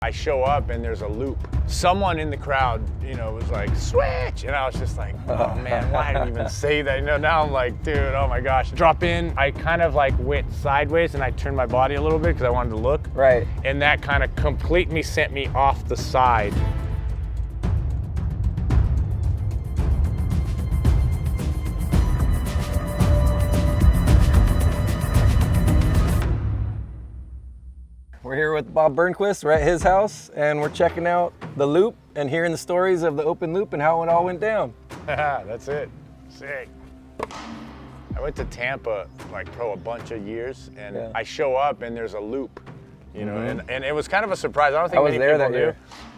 I show up and there's a loop. Someone in the crowd, you know, was like, switch! And I was just like, oh man, why didn't I even say that? You know, now I'm like, dude, oh my gosh. Drop in, I kind of like went sideways and I turned my body a little bit because I wanted to look. Right. And that kind of completely sent me off the side. We're here with Bob Burnquist. We're at his house and we're checking out the loop and hearing the stories of the open loop and how it all went down. That's it. Sick. I went to Tampa Pro a bunch of years and I show up and there's a loop, you know, and it was kind of a surprise. I don't think many people knew,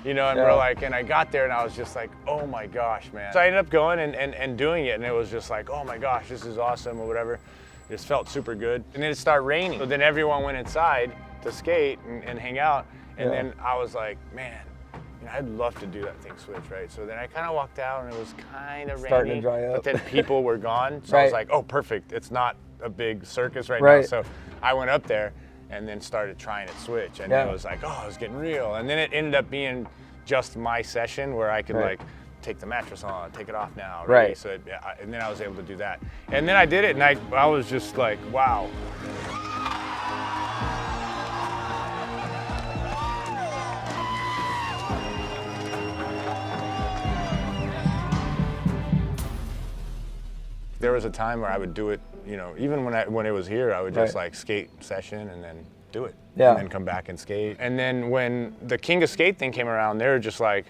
you know, and we're like, and I got there and I was just like, oh my gosh, man. So I ended up going and doing it and it was just like, oh my gosh, this is awesome or whatever. It just felt super good. And then it started raining. So then everyone went inside to skate and hang out. And then I was like, man, you know, I'd love to do that thing switch, right? So then I kind of walked out and it was kind of starting rainy, to dry up. But then people were gone. So I was like, oh, perfect. It's not a big circus right now. So I went up there and then started trying to switch. And it was like, oh, it was getting real. And then it ended up being just my session where I could like take the mattress on, take it off now. Right. So and then I was able to do that. And then I did it and I was just like, wow. There was a time where I would do it, you know, even when it was here, I would just like skate session and then do it. And then come back and skate. And then when the King of Skate thing came around, they were just like,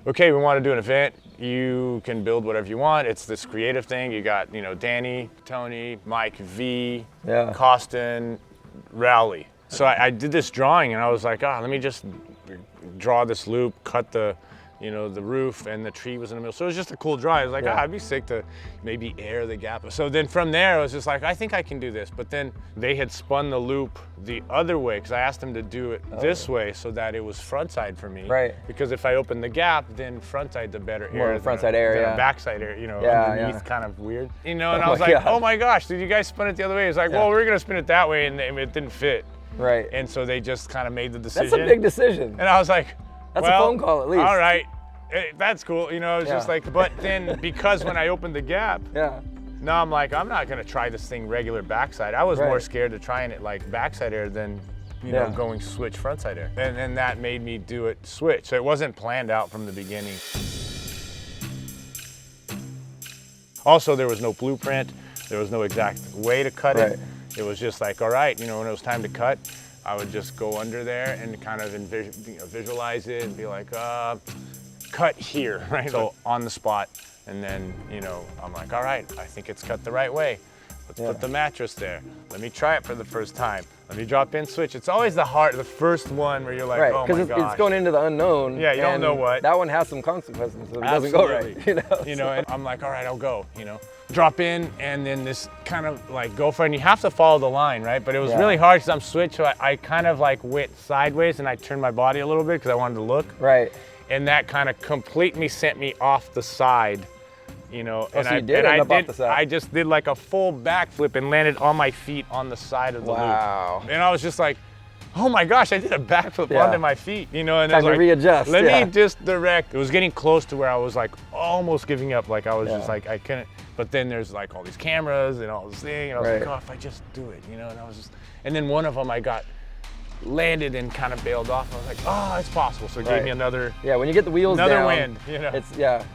okay, we want to do an event. You can build whatever you want. It's this creative thing. You got, you know, Danny, Tony, Mike, V, Koston, Rowley. So I did this drawing and I was like, let me just draw this loop, cut the, you know, the roof and the tree was in the middle. So it was just a cool drawing. I was like, I'd be sick to maybe air the gap. So then from there, I was just like, I think I can do this. But then they had spun the loop the other way because I asked them to do it this way so that it was frontside for me. Right. Because if I open the gap, then frontside's a better air. More frontside area. Backside area, you know, underneath kind of weird. You know, and I was like, oh my gosh, did you guys spin it the other way? It's like, well, we're gonna spin it that way and it didn't fit. Right. And so they just kind of made the decision. That's a big decision. And I was like, that's a phone call at least. All right. That's cool, you know, it's just like, but then because when I opened the gap, now I'm like, I'm not gonna try this thing regular backside. I was more scared of trying it like backside air than, you know, going switch frontside air. And that made me do it switch. So it wasn't planned out from the beginning. Also, there was no blueprint. There was no exact way to cut it. It was just like, all right, you know, when it was time to cut, I would just go under there and kind of visualize it and be like, cut here, right? So on the spot, and then, you know, I'm like, all right, I think it's cut the right way. Let's put the mattress there. Let me try it for the first time. Let me drop in switch. It's always the first one where you're like, oh my gosh. Because it's going into the unknown. Yeah, you don't know what. That one has some consequences if it doesn't go right. You know, and I'm like, all right, I'll go, you know. Drop in and then this kind of like go for it. And you have to follow the line, right? But it was really hard because I'm switched, so I kind of like went sideways and I turned my body a little bit because I wanted to look. Right. And that kind of completely sent me off the side, you know. And so you did end up off the side. I just did like a full backflip and landed on my feet on the side of the loop. And I was just like, oh my gosh, I did a backflip onto my feet, you know. And time to readjust. Let me just direct. It was getting close to where I was like almost giving up. Like I was just like, I couldn't. But then there's like all these cameras and all this thing, and I was like, oh, if I just do it, you know. And I was just, and then one of them I got landed and kind of bailed off. I was like, oh, it's possible. So it gave me another when you get the wheels down, another wind, you know. It's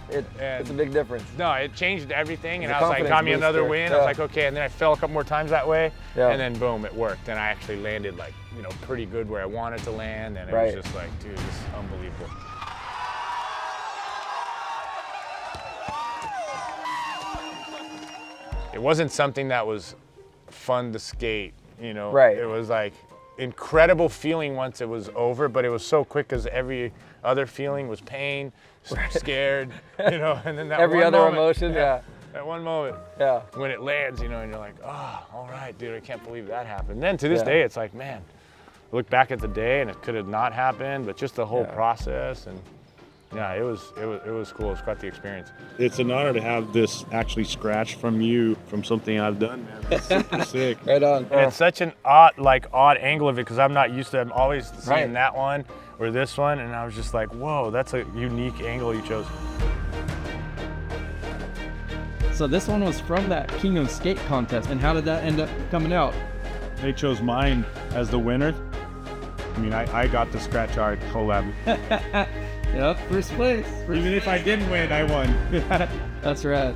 it's a big difference. No, it changed everything, and I was like, got me another wind. I was like, okay, and then I fell a couple more times that way, and then boom, it worked. And I actually landed like, you know, pretty good where I wanted to land, and it was just like, dude, this is unbelievable. It wasn't something that was fun to skate, you know. It was like incredible feeling once it was over, but it was so quick because every other feeling was pain, scared, you know, and then that every one other moment, emotion, that one moment, when it lands, you know, and you're like, oh, all right, dude, I can't believe that happened. And then to this day, it's like, man, look back at the day and it could have not happened, but just the whole process and Yeah, it was cool. It was quite the experience. It's an honor to have this actually scratched from you from something I've done, man. That's super sick. Right on. And it's such an odd angle of it because I'm not used to. I'm always seeing that one or this one, and I was just like, whoa, that's a unique angle you chose. So this one was from that King of Skate contest, and how did that end up coming out? They chose mine as the winner. I mean, I got the scratch art collab. Yep, first place. Even if I didn't win, I won. That's right.